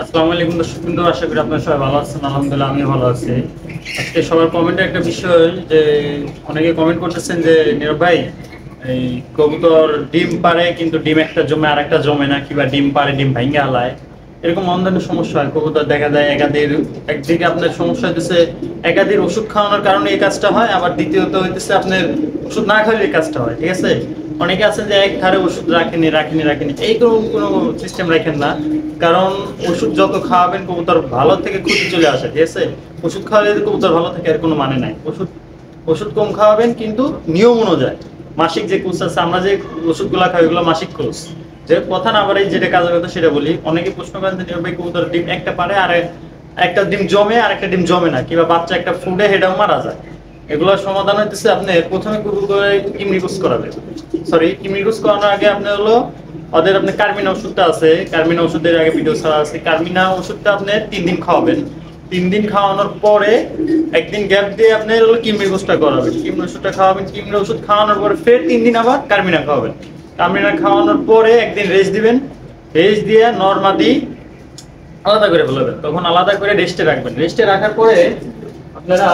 আসসালামু আলাইকুম দর্শক বিন্দু, আশা করি আপনারা সবাই ভালো আছেন। আলহামদুলিল্লাহ আমি ভালো আছি। আজকে সবার কমেন্টে একটা বিষয় যে অনেকে কমেন্ট করতেছেন যে নীরব ভাই, এই কবুতর ডিম পারে কিন্তু ডিম একটা জমে আর একটা জমে না, কিংবা ডিম পারে ডিম ভাঙ্গে হালায়, এরকম অন্যান্য সমস্যা হয়। কবুতর দেখা যায় একাধিক, একদিকে আপনার সমস্যা হইতেছে একাধিক ওষুধ খাওয়ানোর কারণে এই কাজটা হয়, আবার দ্বিতীয়ত হইতেছে আপনার ওষুধ না খাইলে এই কাজটা হয়। ঠিক আছে, অনেকে আছেন যে এক ধারে ওষুধ রাখেনি এইরকম কোনো সিস্টেম রাখেন না। কারণ ওষুধ যত খাওয়াবেন কবুতর ভালো থেকে ক্ষতি চলে আসে। ঠিক আছে, ওষুধ খাওয়ালে যে কবুতর ভালো থাকে এর কোনো মানে নাই। ওষুধ ওষুধ কম খাওয়াবেন, কিন্তু নিয়ম অনুযায়ী মাসিক যে কোর্স আছে, আমরা যে ওষুধগুলো খাই ওগুলো মাসিক কোর্স। যে কথা না বাড়াই, যেটা কাজের কথা সেটা বলি। অনেকে প্রশ্ন করেন যে ভাই কবুতর ডিম একটা পারে আর একটা ডিম জমে আর একটা ডিম জমে না, কিংবা বাচ্চা একটা ফুডে হেডাও মারা যায়। এগুলোর সমাধান হইতেছে আপনি প্রথমে কবুতরে কিমরিকুস করাবেন। সরি, কিমরিকুস করানোর আগে আপনি হলো ওদের আপনি কার্মিনা ওষুধটা আছে, কার্মিনা ওষুধের আগে ভিডিও ছাড়া আছে। কার্মিনা ওষুধটা আপনি 3 দিন খাওয়াবেন। 3 দিন খাওয়ানোর পরে একদিন গ্যাপ দিয়ে আপনি হলো কিমরি ওষুধটা করাবেন। কিমরি ওষুধটা খাওয়াবেন, কিমরি ওষুধ খাওয়ানোর পরে ফের 3 দিন আবার কার্মিনা খাওয়াবেন। কার্মিনা খাওয়ানোর পরে একদিন রেস্ট দিবেন। রেস্ট দিয়ে নরমাদি আলাদা করে ফেলবেন, তখন আলাদা করে রেস্টে রাখবেন। রেস্টে রাখার পরে আপনারা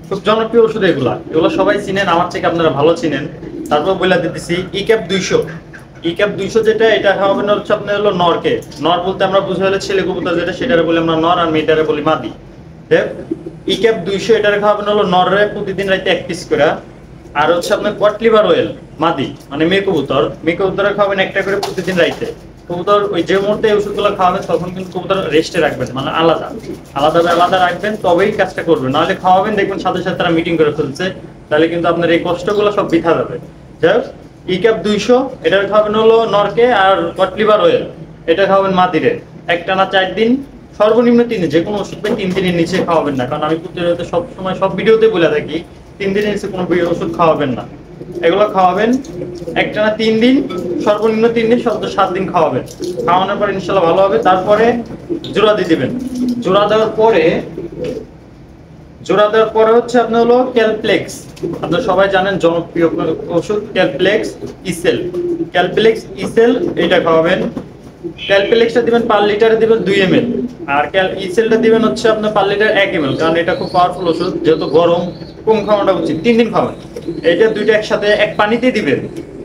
খুব জনপ্রিয় ওষুধ এগুলো সবাই চিনেন, আমার থেকে আপনারা ভালো চিনেন। তারপর বলে দিতেছি ইক্যাপ 200। ইক্যাপ 200 যেটা, এটা খাওয়াবেন হচ্ছে আপনার হলো নরকে। নর বলতে আমরা বুঝে হলে ছেলে কবুতর যেটা, সেটারে বলি আমরা নর, আর মেয়েটারে বলি মাদি। ইক্যাপ 200 এটারে খাওয়াবেন হলো নরে প্রতিদিন রাতে 1 পিস করে। আর হচ্ছে আপনার কট লিভার অয়েল মাদি, মানে মেয়ে কবুতরে খাওয়াবেন একটা করে প্রতিদিন রাইতে। কবুতর ওই যে মুহূর্তে ওষুধগুলো খাওয়াবেন তখন কিন্তু কবুতর রেস্টে রাখবেন, মানে আলাদা রাখবেন, তবেই কাজটা করবেন। নাহলে খাওয়াবেন দেখবেন সাথে সাথে তারা মিটিং করে ফেলছে, তাহলে কিন্তু আপনার এই কষ্টগুলো সব বৃথা যাবে। যাই হোক, ইক্যাপ 200 এটা খাওয়াবেন হলো নরকে, আর কট লিভার অয়েল এটা খাওয়াবেন মাদিরে। একটানা 4 দিন, সর্বনিম্ন 3 দিন। যে কোনো ওষুধ 3 দিনের নিচে খাওয়াবেন না, কারণ আমি প্রতিনিয়ত সব সময় সব ভিডিওতে বলে থাকি 3 দিনের নিচে কোনো ওষুধ খাওয়াবেন না। এগুলো খাওয়াবেন একটানা 3 দিন, সর্বনিম্ন 3 দিন, সর্বোচ্চ 7 দিন খাওয়াবেন। খাওয়ানোর পরে ইনশাল্লাহ ভালো হবে। তারপরে জোড়া দিয়ে দিবেন। জোড়া দেওয়ার পরে হচ্ছে আপনার হলো ক্যালপ্লেক্স। আপনারা সবাই জানেন জনপ্রিয় ওষুধ ক্যালপ্লেক্স ইসেল, এটা খাওয়াবেন। ক্যালপ্লেক্সটা দিবেন পার লিটারে দিবেন 2 ml, আর ইসেলটা দিবেন হচ্ছে আপনার পার লিটার 1 ml, কারণ এটা খুব পাওয়ারফুল ওষুধ। যেহেতু গরম, কম খাওয়াটা উচিত। 3 দিন খাবেন। এইটা দুইটা একসাথে এক পানিতে দিবেন।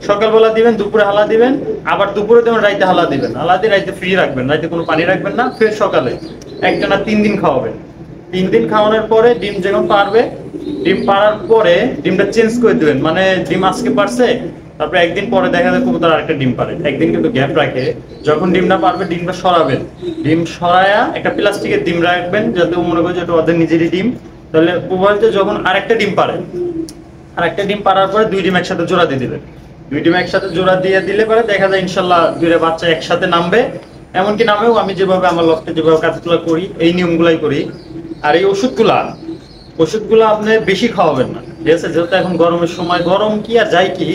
সকালবেলা দিবেন, দুপুরে হালা দিবেন, আবার দুপুরে দেবেন, রাইতে হালা দিবেন। হালা দিয়ে রাইতে ফ্রি রাখবেন, রাইতে কোনো পানি রাখবেন না। ফের সকালে একটানা 3 দিন খাওয়াবেন। 3 দিন খাওয়ানোর পরে ডিম যখন পারবে, ডিম পাড়ার পরে ডিমটা চেঞ্জ করে দিবেন। মানে ডিম আজকে পারছে, তারপরে একদিন পরে দেখা যায় কবুতর আরেকটা ডিম পারে। একদিন কিন্তু গ্যাপ রাখে। যখন ডিমটা পারবে ডিমটা সরাবেন। ডিম সরায়া একটা প্লাস্টিকের ডিম রাখবেন, যাতে ও মনে করে যে এটা ওদের নিজেরই ডিম। তাহলে উভয়তে যখন আরেকটা ডিম পারে, আরেকটা ডিম পারার পরে 2 ডিম একসাথে জোড়া দিয়ে দিবেন। 2 ডিম একসাথে জোড়া দিয়ে দিলে পরে দেখা যায় ইনশাল্লাহ 2টা বাচ্চা একসাথে নামবে। এমনকি নামেও, আমি যেভাবে আমার লক্ষ্যে যেভাবে কাজগুলো করি এই নিয়মগুলাই করি। আর এই ওষুধগুলো আপনি বেশি খাওয়াবেন না। ঠিক আছে, যেহেতু এখন গরমের সময়, গরম কি আর যাই কি,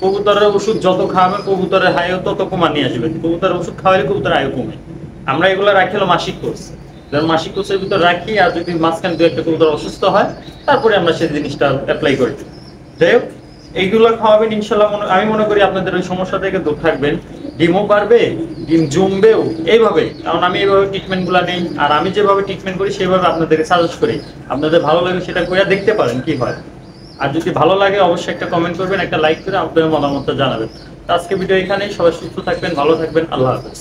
কবুতরের ওষুধ যত খাওয়াবেন কবুতরের হাইও তত কমা নিয়ে আসবেন। কবুতরের ওষুধ খাওয়ালে কবুতরের আয়ু কমে। আমরা এগুলো রাখি হলো মাসিক কোর্স। মাসিক কোর্সের ভিতর রাখি, আর যদি মাঝখানে 2-1টা কবুতর অসুস্থ হয় তারপরে আমরা সেই জিনিসটা অ্যাপ্লাই করি। যাই হোক, এইগুলো খাওয়াবেন ইনশাল্লাহ। আমি মনে করি আপনাদের ওই সমস্যা থেকে দূর থাকবেন। ডিমও পারবে, ডিম জমবেও এইভাবে, কারণ আমি এইভাবে ট্রিটমেন্টগুলো নেই। আর আমি যেভাবে ট্রিটমেন্ট করি সেভাবে আপনাদেরকে সাজেস্ট করি। আপনাদের ভালো লাগে সেটা করে দেখতে পারেন কি হয়। আর যদি ভালো লাগে অবশ্যই একটা কমেন্ট করবেন, একটা লাইক করে আপনাদের মতামতটা জানাবেন। আজকে ভিডিও এখানেই। সবাই সুস্থ থাকবেন, ভালো থাকবেন। আল্লাহ হাফেজ।